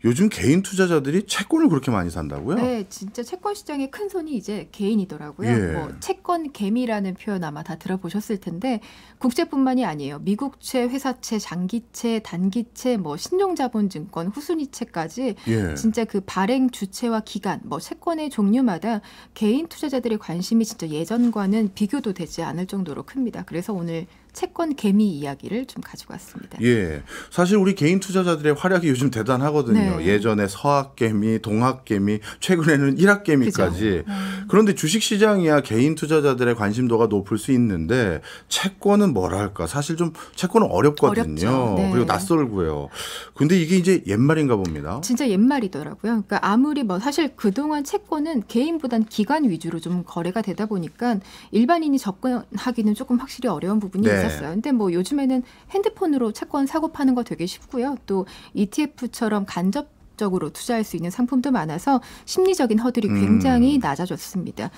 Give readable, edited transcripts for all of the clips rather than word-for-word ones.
요즘 개인 투자자들이 채권을 그렇게 많이 산다고요? 네, 진짜 채권 시장의 큰 손이 이제 개인이더라고요. 예. 뭐 채권 개미라는 표현 아마 다 들어보셨을 텐데 국채뿐만이 아니에요. 미국채, 회사채, 장기채, 단기채, 뭐 신용자본증권, 후순위채까지 예. 진짜 그 발행 주체와 기간, 뭐 채권의 종류마다 개인 투자자들의 관심이 진짜 예전과는 비교도 되지 않을 정도로 큽니다. 그래서 오늘 채권 개미 이야기를 좀 가지고 왔습니다. 예, 사실 우리 개인 투자자들의 활약이 요즘 대단하거든요. 네. 예전에 서학개미, 동학개미, 최근에는 일학개미까지. 그런데 주식시장이야 개인 투자자들의 관심도가 높을 수 있는데 채권은 뭐랄까 사실 좀 채권은 어렵거든요. 어렵죠. 네. 그리고 낯설고요. 근데 이게 이제 옛말인가 봅니다. 진짜 옛말이더라고요. 그러니까 아무리 뭐 사실 그동안 채권은 개인보단 기관 위주로 좀 거래가 되다 보니까 일반인이 접근하기는 조금 확실히 어려운 부분이 네. 있었어요. 근데 뭐 요즘에는 핸드폰으로 채권 사고 파는 거 되게 쉽고요. 또 ETF처럼 간접적으로 투자할 수 있는 상품도 많아서 심리적인 허들이 굉장히 낮아졌습니다.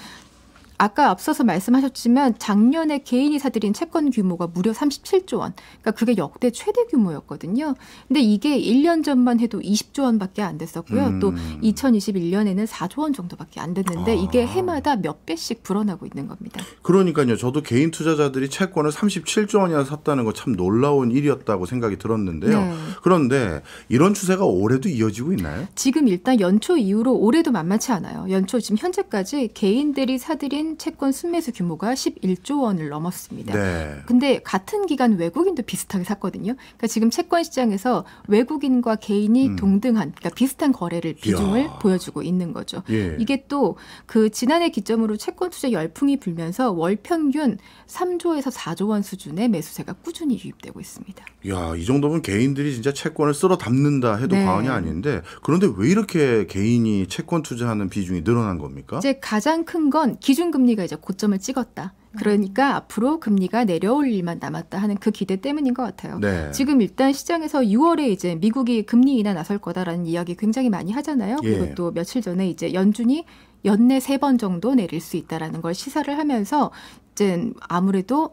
아까 앞서서 말씀하셨지만 작년에 개인이 사들인 채권 규모가 무려 37조 원. 그러니까 그게 역대 최대 규모였거든요. 근데 이게 1년 전만 해도 20조 원밖에 안 됐었고요. 또 2021년에는 4조 원 정도밖에 안 됐는데 이게 해마다 몇 배씩 불어나고 있는 겁니다. 그러니까요. 저도 개인 투자자들이 채권을 37조 원이나 샀다는 거 참 놀라운 일이었다고 생각이 들었는데요. 네. 그런데 이런 추세가 올해도 이어지고 있나요? 지금 일단 연초 이후로 올해도 만만치 않아요. 연초 지금 현재까지 개인들이 사들인 채권 순매수 규모가 11조 원을 넘었습니다. 네. 근데 같은 기간 외국인도 비슷하게 샀거든요. 그러니까 지금 채권 시장에서 외국인과 개인이 동등한, 그러니까 비슷한 거래를 비중을 이야. 보여주고 있는 거죠. 예. 이게 또 그 지난해 기점으로 채권 투자 열풍이 불면서 월 평균 3조에서 4조 원 수준의 매수세가 꾸준히 유입되고 있습니다. 야, 이 정도면 개인들이 진짜 채권을 쓸어 담는다 해도 네. 과언이 아닌데 그런데 왜 이렇게 개인이 채권 투자하는 비중이 늘어난 겁니까? 이제 가장 큰 건 기준금리가 이제 고점을 찍었다. 그러니까 앞으로 금리가 내려올 일만 남았다 하는 그 기대 때문인 것 같아요. 네. 지금 일단 시장에서 6월에 이제 미국이 금리 인하 나설 거다라는 이야기 굉장히 많이 하잖아요. 그리고 예. 또 며칠 전에 이제 연준이 연내 3번 정도 내릴 수 있다라는 걸 시사를 하면서 이제 아무래도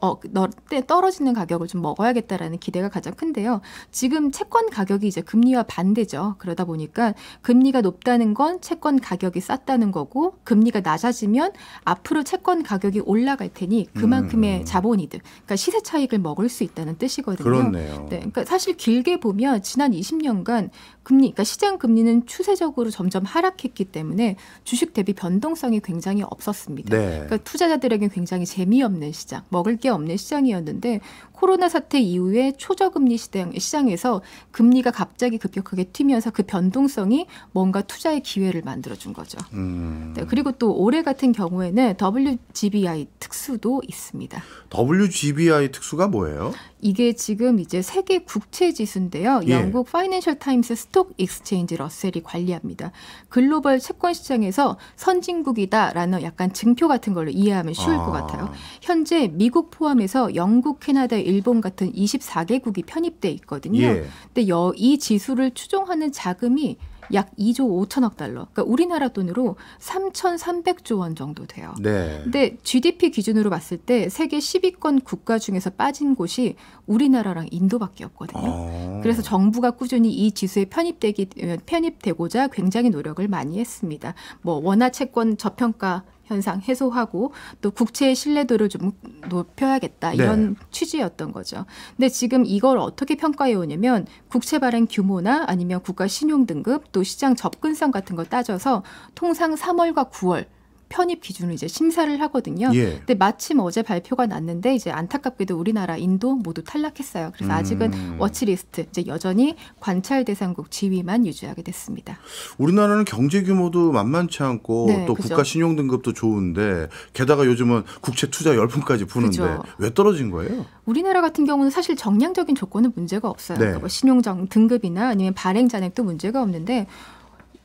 떨어지는 가격을 좀 먹어야겠다라는 기대가 가장 큰데요. 지금 채권 가격이 이제 금리와 반대죠. 그러다 보니까 금리가 높다는 건 채권 가격이 쌌다는 거고 금리가 낮아지면 앞으로 채권 가격이 올라갈 테니 그만큼의 자본이득, 그러니까 시세 차익을 먹을 수 있다는 뜻이거든요. 그렇네요. 네, 그러니까 사실 길게 보면 지난 20년간 금리, 그러니까 시장 금리는 추세적으로 점점 하락했기 때문에 주식 대비 변동성이 굉장히 없었습니다. 네. 그러니까 투자자들에게 굉장히 재미없는 시장, 먹을 게 없는 시장이었는데 코로나 사태 이후에 초저금리 시장에서 금리가 갑자기 급격하게 튀면서 그 변동성이 뭔가 투자의 기회를 만들어준 거죠. 네, 그리고 또 올해 같은 경우에는 WGBI 특수도 있습니다. WGBI 특수가 뭐예요? 이게 지금 이제 세계 국채 지수인데요. 예. 영국 파이낸셜 타임스 스톡 익스체인지 러셀이 관리합니다. 글로벌 채권 시장에서 선진국이다라는 약간 증표 같은 걸로 이해하면 쉬울 것 같아요. 현재 미국 포함해서 영국, 캐나다, 일본 같은 24개국이 편입돼 있거든요. 예. 근데 이 지수를 추종하는 자금이 약 2조 5천억 달러. 그러니까 우리나라 돈으로 3,300조 원 정도 돼요. 네. 근데 GDP 기준으로 봤을 때 세계 10위권 국가 중에서 빠진 곳이 우리나라랑 인도밖에 없거든요. 그래서 정부가 꾸준히 이 지수에 편입되고자 굉장히 노력을 많이 했습니다. 뭐 원화 채권 저평가 현상 해소하고 또 국채의 신뢰도를 좀 높여야겠다 이런 취지였던 거죠. 근데 지금 이걸 어떻게 평가해 오냐면 국채 발행 규모나 아니면 국가 신용 등급 또 시장 접근성 같은 거 따져서 통상 3월과 9월 편입 기준을 이제 심사를 하거든요. 예. 근데 마침 어제 발표가 났는데 이제 안타깝게도 우리나라, 인도 모두 탈락했어요. 그래서 아직은 워치리스트, 이제 여전히 관찰 대상국 지위만 유지하게 됐습니다. 우리나라는 경제 규모도 만만치 않고 네, 또 그죠. 국가 신용 등급도 좋은데 게다가 요즘은 국채 투자 열풍까지 부는데 그죠. 왜 떨어진 거예요? 우리나라 같은 경우는 사실 정량적인 조건은 문제가 없어요. 네. 그러니까 뭐 신용 등급이나 아니면 발행 잔액도 문제가 없는데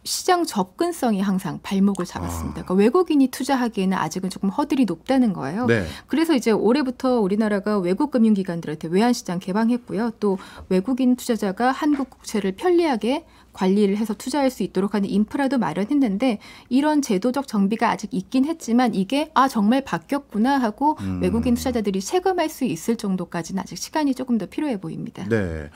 시장 접근성이 항상 발목을 잡았습니다. 그러니까 외국인이 투자하기에는 아직은 조금 허들이 높다는 거예요. 네. 그래서 이제 올해부터 우리나라가 외국 금융기관들한테 외환시장 개방했고요. 또 외국인 투자자가 한국 국채를 편리하게 관리를 해서 투자할 수 있도록 하는 인프라도 마련했는데 이런 제도적 정비가 아직 있긴 했지만 이게 정말 바뀌었구나 하고 외국인 투자자들이 체감할 수 있을 정도까지는 아직 시간이 조금 더 필요해 보입니다. 네.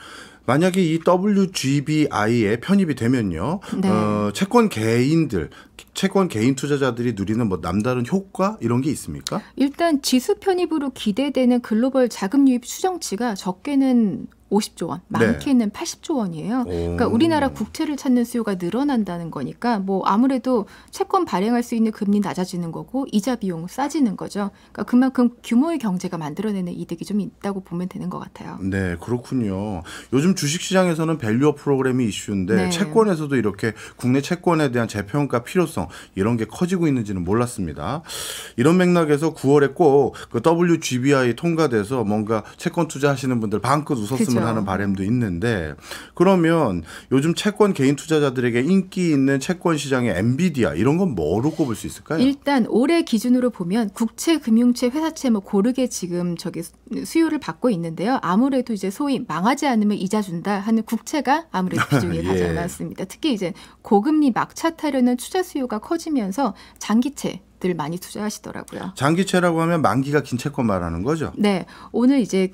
만약에 이 WGBI에 편입이 되면요. 네. 채권 개인 투자자들이 누리는 뭐 남다른 효과 이런 게 있습니까? 일단 지수 편입으로 기대되는 글로벌 자금 유입 추정치가 적게는 50조 원, 많게는 80조 원이에요. 그러니까 우리나라 국채를 찾는 수요가 늘어난다는 거니까 뭐 아무래도 채권 발행할 수 있는 금리 낮아지는 거고 이자 비용 싸지는 거죠. 그러니까 그만큼 규모의 경제가 만들어내는 이득이 좀 있다고 보면 되는 것 같아요. 네, 그렇군요. 요즘 주식시장에서는 밸류업 프로그램이 이슈인데 네. 채권에서도 이렇게 국내 채권에 대한 재평가 필요성 이런 게 커지고 있는지는 몰랐습니다. 이런 맥락에서 9월에 꼭 그 WGBI 통과돼서 뭔가 채권 투자하시는 분들 방긋 웃었으면 하는 바람도 있는데 그러면 요즘 채권 개인 투자자들에게 인기 있는 채권 시장의 엔비디아 이런 건 뭐로 꼽을 수 있을까요? 일단 올해 기준으로 보면 국채, 금융채, 회사채 뭐 고르게 지금 수요를 받고 있는데요. 아무래도 이제 소위 망하지 않으면 이자 준다 하는 국채가 아무래도 비중이 가장 많습니다. 특히 이제 고금리 막차 타려는 투자 수요가 커지면서 장기채 들 많이 투자하시더라고요. 장기채라고 하면 만기가 긴 채권 말하는 거죠? 네. 오늘 이제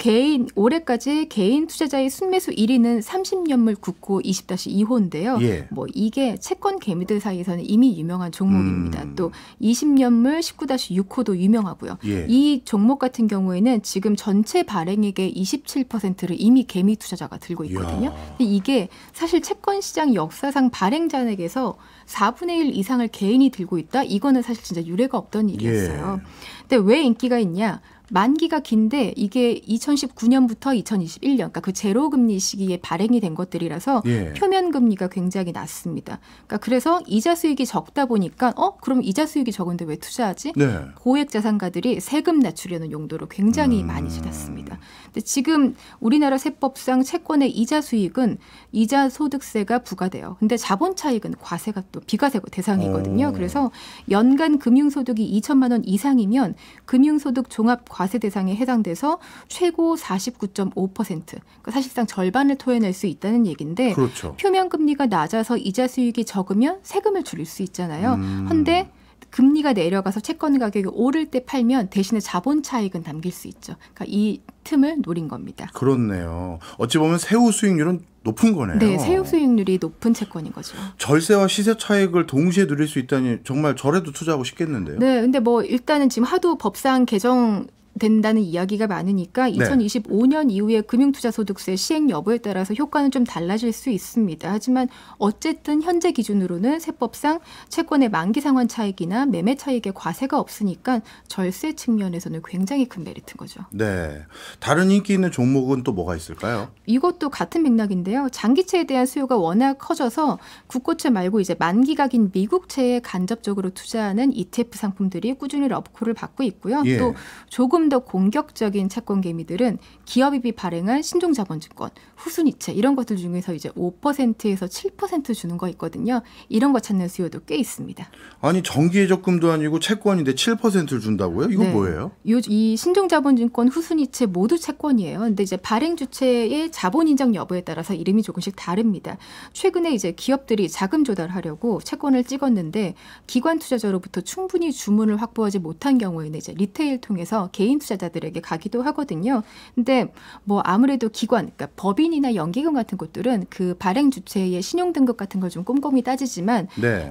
올해까지 개인 투자자의 순매수 1위는 30년물 국고 20-2호인데요. 예. 뭐 이게 채권 개미들 사이에서는 이미 유명한 종목입니다. 또 20년물 19-6호도 유명하고요. 예. 이 종목 같은 경우에는 지금 전체 발행액의 27%를 이미 개미 투자자가 들고 있거든요. 근데 이게 사실 채권 시장 역사상 발행 잔액에서 4분의 1 이상을 개인이 들고 있다? 이거는 사실 진짜 유례가 없던 일이었어요. 근데 왜 인기가 있냐? 만기가 긴데 이게 2019년부터 2021년, 그러니까 그 제로금리 시기에 발행이 된 것들이라서 표면 금리가 굉장히 낮습니다. 그러니까 그래서 이자 수익이 적다 보니까 그럼 이자 수익이 적은데 왜 투자하지? 네. 고액 자산가들이 세금 낮추려는 용도로 굉장히 많이 찾았습니다. 근데 지금 우리나라 세법상 채권의 이자 수익은 이자 소득세가 부과돼요. 근데 자본 차익은 과세가 또 비과세 대상이거든요. 그래서 연간 금융소득이 2천만 원 이상이면 금융소득 종합 과세 대상에 해당돼서 최고 49.5%, 그러니까 사실상 절반을 토해낼 수 있다는 얘기인데 그렇죠. 표면 금리가 낮아서 이자 수익이 적으면 세금을 줄일 수 있잖아요. 그런데 금리가 내려가서 채권 가격이 오를 때 팔면 대신에 자본 차익은 남길 수 있죠. 그러니까 이 틈을 노린 겁니다. 그렇네요. 어찌 보면 세후 수익률은 높은 거네요. 네, 세후 수익률이 높은 채권인 거죠. 절세와 시세 차익을 동시에 누릴 수 있다니 정말 저래도 투자하고 싶겠는데요. 네, 근데 뭐 일단은 지금 하도 법상 개정 된다는 이야기가 많으니까 2025년 이후에 금융투자소득세 시행 여부에 따라서 효과는 좀 달라질 수 있습니다. 하지만 어쨌든 현재 기준으로는 세법상 채권의 만기 상환 차익이나 매매 차익에 과세가 없으니까 절세 측면에서는 굉장히 큰 메리트인 거죠. 네, 다른 인기 있는 종목은 또 뭐가 있을까요? 이것도 같은 맥락인데요. 장기채에 대한 수요가 워낙 커져서 국고채 말고 이제 만기가 긴 미국채에 간접적으로 투자하는 ETF 상품들이 꾸준히 러브콜을 받고 있고요. 또 조금 더 공격적인 채권 개미들은 기업입이 발행한 신종자본증권, 후순위채 이런 것들 중에서 이제 5%에서 7% 주는 거 있거든요. 이런 거 찾는 수요도 꽤 있습니다. 아니 정기예적금도 아니고 채권인데 7%를 준다고요? 이거 뭐예요? 이 신종자본증권, 후순위채 모두 채권이에요. 근데 이제 발행 주체의 자본 인정 여부에 따라서 이름이 조금씩 다릅니다. 최근에 이제 기업들이 자금 조달하려고 채권을 찍었는데 기관 투자자로부터 충분히 주문을 확보하지 못한 경우에는 이제 리테일 통해서 개인 투자자들에게 가기도 하거든요. 근데 뭐 아무래도 기관, 그러니까 법인이나 연기금 같은 곳들은 그 발행 주체의 신용 등급 같은 걸 좀 꼼꼼히 따지지만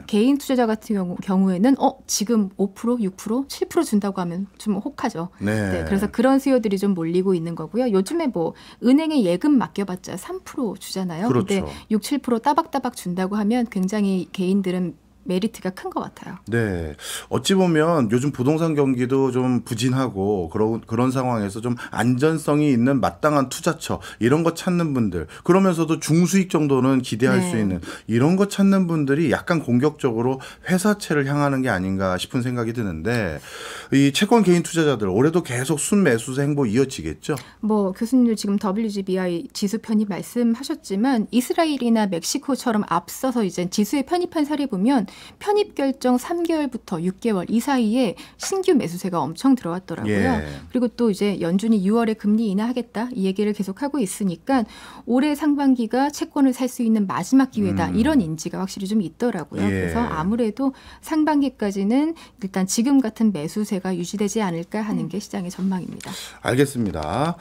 개인 투자자 같은 경우에는 지금 5%, 6%, 7% 준다고 하면 좀 혹하죠. 네, 그래서 그런 수요들이 좀 몰리고 있는 거고요. 요즘에 뭐 은행에 예금 맡겨봤자 3% 주잖아요. 그렇죠. 근데 6, 7% 따박따박 준다고 하면 굉장히 개인들은 메리트가 큰 것 같아요. 네, 어찌 보면 요즘 부동산 경기도 좀 부진하고 그런 상황에서 좀 안전성이 있는 마땅한 투자처 이런 거 찾는 분들, 그러면서도 중수익 정도는 기대할 수 있는 이런 거 찾는 분들이 약간 공격적으로 회사채를 향하는 게 아닌가 싶은 생각이 드는데 이 채권 개인 투자자들 올해도 계속 순매수 행보 이어지겠죠? 뭐 교수님도 지금 WGBI 지수 편입 말씀하셨지만 이스라엘이나 멕시코처럼 앞서서 이제 지수에 편입한 사례 보면 편입 결정 3개월부터 6개월 이 사이에 신규 매수세가 엄청 들어왔더라고요. 그리고 또 이제 연준이 6월에 금리 인하하겠다 이 얘기를 계속하고 있으니까 올해 상반기가 채권을 살 수 있는 마지막 기회다 이런 인지가 확실히 좀 있더라고요. 그래서 아무래도 상반기까지는 일단 지금 같은 매수세가 유지되지 않을까 하는 게 시장의 전망입니다. 알겠습니다.